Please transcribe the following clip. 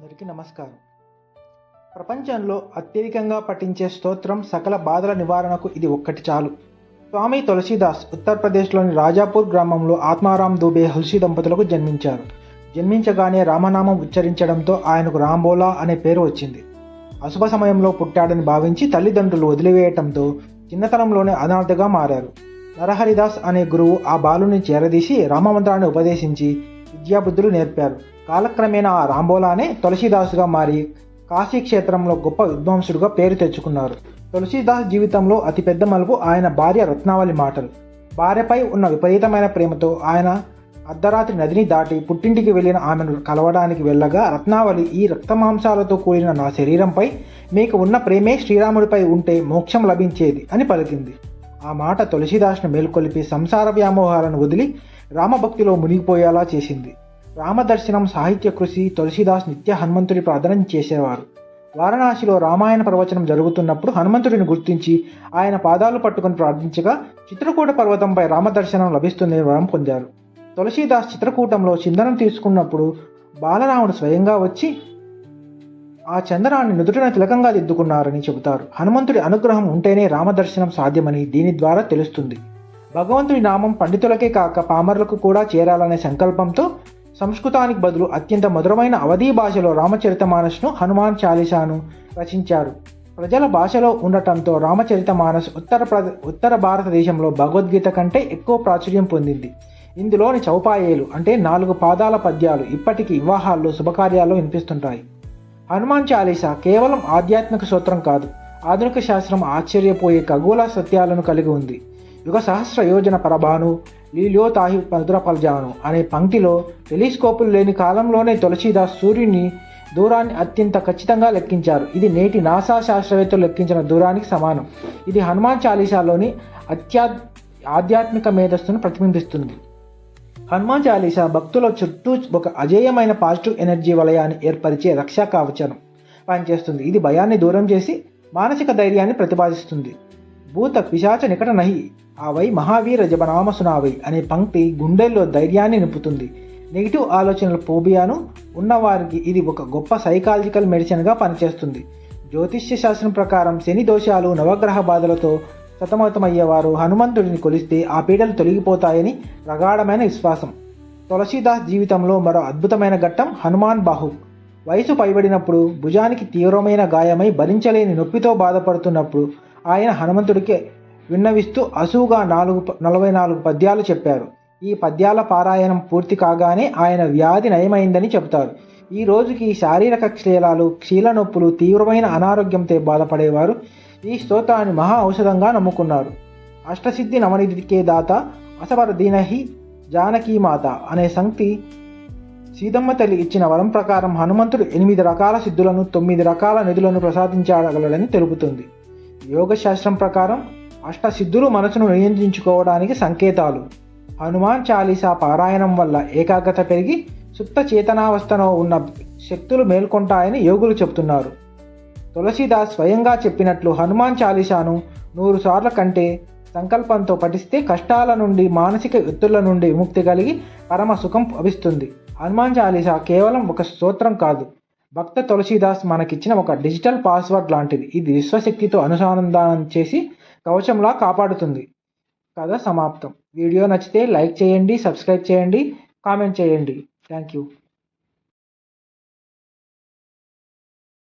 అందరికీ నమస్కారం. ప్రపంచంలో అత్యధికంగా పఠించే స్తోత్రం సకల బాధల నివారణకు ఇది ఒక్కటి చాలు. స్వామి తులసీదాస్ ఉత్తరప్రదేశ్లోని రాజాపూర్ గ్రామంలో ఆత్మారాం దూబే హుల్సీ దంపతులకు జన్మించారు. జన్మించగానే రామనామం ఉచ్చరించడంతో ఆయనకు రాంబోలా అనే పేరు వచ్చింది. అశుభ సమయంలో పుట్టాడని భావించి తల్లిదండ్రులు వదిలివేయటంతో చిన్నతనంలోనే అనాథగా మారారు. నరహరిదాస్ అనే గురువు ఆ బాలుని చేరదీసి రామమంత్రాన్ని ఉపదేశించి విద్యాబుద్ధులు నేర్పారు. కాలక్రమేణా ఆ రాంబోలానే తులసీదాసుగా మారి కాశీ క్షేత్రంలో గొప్ప విద్వాంసుడుగా పేరు తెచ్చుకున్నారు. తులసీదాస్ జీవితంలో అతిపెద్ద మలుపు ఆయన భార్య రత్నావళి మాటలు. భార్యపై ఉన్న విపరీతమైన ప్రేమతో ఆయన అర్ధరాత్రి నదిని దాటి పుట్టింటికి వెళ్ళిన ఆమెను కలవడానికి వెళ్ళగా రత్నావళి, ఈ రక్తమాంసాలతో కూడిన నా శరీరంపై మీకు ఉన్న ప్రేమే శ్రీరాముడిపై ఉంటే మోక్షం లభించేది అని పలికింది. ఆ మాట తులసీదాస్ను మేల్కొలిపి సంసార వ్యామోహాలను వదిలి రామభక్తిలో మునిగిపోయేలా చేసింది. రామదర్శనం, సాహిత్య కృషి. తులసీదాస్ నిత్య హనుమంతుడి ప్రార్థన చేసేవారు. వారణాసిలో రామాయణ ప్రవచనం జరుగుతున్నప్పుడు హనుమంతుడిని గుర్తించి ఆయన పాదాలు పట్టుకుని ప్రార్థించగా చిత్రకూట పర్వతంపై రామదర్శనం లభిస్తుందని వరం పొందారు. తులసీదాస్ చిత్రకూటంలో చిందనం తీసుకున్నప్పుడు బాలరాముడు స్వయంగా వచ్చి ఆ చందనాన్ని నుదుటిన తిలకంగా దిద్దుకున్నారని చెబుతారు. హనుమంతుడి అనుగ్రహం ఉంటేనే రామదర్శనం సాధ్యమని దీని ద్వారా తెలుస్తుంది. భగవంతుడి నామం పండితులకే కాక పామరులకు కూడా చేరాలనే సంకల్పంతో సంస్కృతానికి బదులు అత్యంత మధురమైన అవధీ భాషలో రామచరితమానస్ను, హనుమాన్ చాలీసాను రచించారు. ప్రజల భాషలో ఉండటంతో రామచరితమానస్ ఉత్తర భారతదేశంలో భగవద్గీత కంటే ఎక్కువ ప్రాచుర్యం పొందింది. ఇందులోని చౌపాయేలు అంటే 4 పాదాల పద్యాలు ఇప్పటికీ వివాహాల్లో, శుభకార్యాల్లో వినిపిస్తుంటాయి. హనుమాన్ చాలీసా కేవలం ఆధ్యాత్మిక సూత్రం కాదు, ఆధునిక శాస్త్రం ఆశ్చర్యపోయే ఖగోళ సత్యాలను కలిగి ఉంది. యుగ సహస్ర యోజన పరభాను లీలో తాహి పదురపల్జాను అనే పంక్తిలో టెలిస్కోపులు లేని కాలంలోనే తులసీదాస్ సూర్యుని దూరాన్ని అత్యంత ఖచ్చితంగా లెక్కించారు. ఇది నేటి నాసా శాస్త్రవేత్తలు లెక్కించిన దూరానికి సమానం. ఇది హనుమాన్ చాలీసాలోని ఆధ్యాత్మిక మేధస్సును ప్రతిబింబిస్తుంది. హనుమాన్ చాలీసా భక్తుల చుట్టూ ఒక అజేయమైన పాజిటివ్ ఎనర్జీ వలయాన్ని ఏర్పరిచే రక్షా కవచం పనిచేస్తుంది. ఇది భయాన్ని దూరం చేసి మానసిక ధైర్యాన్ని ప్రతిపాదిస్తుంది. భూత పిశాచ నికట నహి ఆవై మహావీర జపనామ సునావై అనే పంక్తి గుండెల్లో ధైర్యాన్ని నింపుతుంది. నెగిటివ్ ఆలోచనల ఫోబియాను ఉన్నవారికి ఇది ఒక గొప్ప సైకాలజికల్ మెడిసిన్గా పనిచేస్తుంది. జ్యోతిష్య శాస్త్రం ప్రకారం శని దోషాలు, నవగ్రహ బాధలతో సతమతమయ్యేవారు హనుమంతుడిని కొలిస్తే ఆ పీడలు తొలగిపోతాయని ప్రగాఢమైన విశ్వాసం. తులసీదాస్ జీవితంలో మరో అద్భుతమైన ఘట్టం హనుమాన్ బాహు. వయసు పైబడినప్పుడు భుజానికి తీవ్రమైన గాయమై భరించలేని నొప్పితో బాధపడుతున్నప్పుడు ఆయన హనుమంతుడికి విన్నవిస్తూ అసువుగా 44 పద్యాలు చెప్పారు. ఈ పద్యాల పారాయణం పూర్తి కాగానే ఆయన వ్యాధి నయమైందని చెబుతారు. ఈ రోజుకి శారీరక క్షీలాలు, క్షీల నొప్పులు, తీవ్రమైన అనారోగ్యంతో బాధపడేవారు ఈ స్తోత్రాన్ని మహా ఔషధంగా నమ్ముకున్నారు. అష్టసిద్ధి నవనిధికే దాత అసవర దీనహి జానకీమాత అనే సంక్తి సీతమ్మ తల్లి ఇచ్చిన వరం ప్రకారం హనుమంతుడు 8 రకాల సిద్ధులను, 9 రకాల నిధులను ప్రసాదించగలడని తెలుపుతుంది. యోగ శాస్త్రం ప్రకారం అష్టసిద్ధులు మనసును నియంత్రించుకోవడానికి సంకేతాలు. హనుమాన్ చాలీసా పారాయణం వల్ల ఏకాగ్రత పెరిగి సుప్త చేతనావస్థలో ఉన్న శక్తులు మేల్కొంటాయని యోగులు చెబుతున్నారు. తులసీదాస్ స్వయంగా చెప్పినట్లు హనుమాన్ చాలీసాను 100 సార్ల కంటే సంకల్పంతో పఠిస్తే కష్టాల నుండి, మానసిక ఒత్తిళ్ల నుండి విముక్తి కలిగి పరమ సుఖం లభిస్తుంది. హనుమాన్ చాలీసా కేవలం ఒక స్తోత్రం కాదు, భక్త తులసీదాస్ మనకిచ్చిన ఒక డిజిటల్ పాస్వర్డ్ లాంటిది. ఇది విశ్వశక్తితో అనుసంధానం చేసి కవచంలా కాపాడుతుంది. కథ సమాప్తం. వీడియో నచ్చితే లైక్ చేయండి, సబ్స్క్రైబ్ చేయండి, కామెంట్ చేయండి. Thank you.